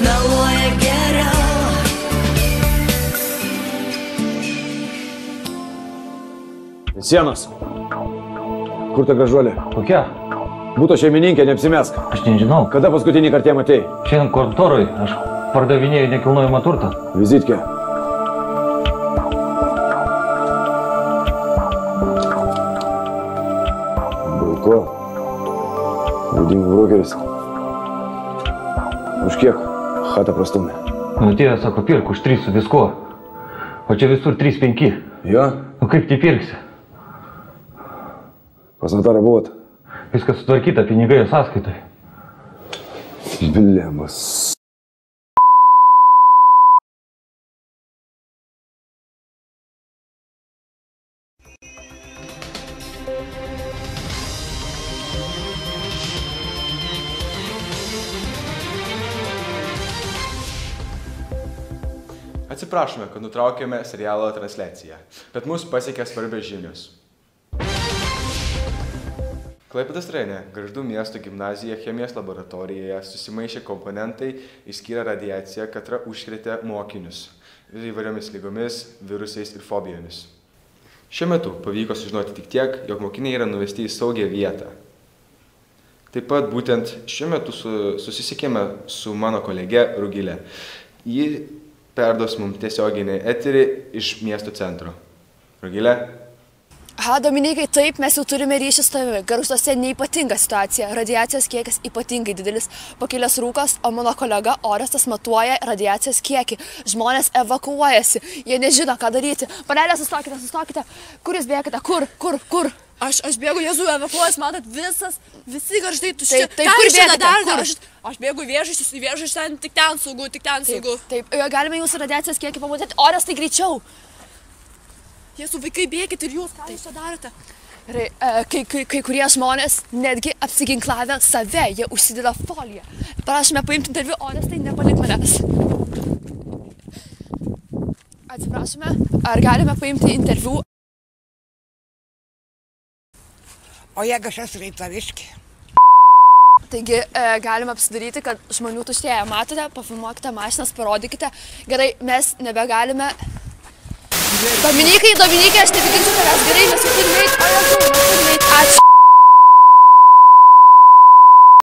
meluoja geriau. Sienos. Kur ta gražuolė? Kokia? Būto šeimininkė, neapsimesk. Aš nežinau. Kada paskutinį kartą matei? Šiandien kontoroj aš pardavinėju nekilnojamą turtą. Vizitkė. Balko. Būdingo brokeris. Už kiek? Chata prastumė. Nu tie, sako, pirk už 3 su viskuo. O čia visur 3-5. Jo? Nu kaip tai pirksi? Pas notarą buvot? Viskas sutvarkyta, pinigai sąskaitai. Blemas. Atsiprašome, kad nutraukėme serialo transliaciją, bet mus pasiekė svarbios žinios. Klaipėdos rajone Gargždų miesto gimnazija chemijos laboratorijoje susimaišė komponentai, išskyrė radiaciją, katra užkrėtė mokinius įvairiomis lygomis, virusais ir fobijomis. Šiuo metu pavyko sužinoti tik tiek, jog mokiniai yra nuvesti į saugią vietą. Taip pat būtent šiuo metu susisiekėme su mano kolege Rugile. Ji perduos mums tiesioginį eterį iš miesto centro. Rugile? Aha, Dominikai, taip, mes jau turime ryšį su tavimi. Gargžduose neypatinga situacija. Radiacijos kiekis ypatingai didelis. Pakilęs rūkas, o mano kolega Orestas matuoja radiacijos kiekį. Žmonės evakuojasi. Jie nežino, ką daryti. Panelė, sustokite. Kur jūs bėgate? Kur? Aš bėgu, Jėzų, evakuojas, matot, visi Gargždai tušti. Taip, kur bėgate? Aš bėgu Vėžaičius, ten tik ten saugu. Taip, galime jūsų radiacijos kiekį pamatyti. Orestai, greičiau. Jėzų, vaikai, bėkit ir jūs, ką jūs čia darote? Kai kurie žmonės netgi apsiginklavę save, jie užsideda foliją. Prašome paimti interviu, Orestai, nepalik manęs. Atsiprašome, ar galime paimti interviu? O jeigu aš esu reiktaviški? Taigi, galime apsidaryti, kad žmonių tuštėja. Matote, pafilmuokite mašinas, parodykite. Gerai, mes nebegalime... Dominikai, aš netikinsiu tavęs. Gerai, mes jau turime eiti. Ačiū.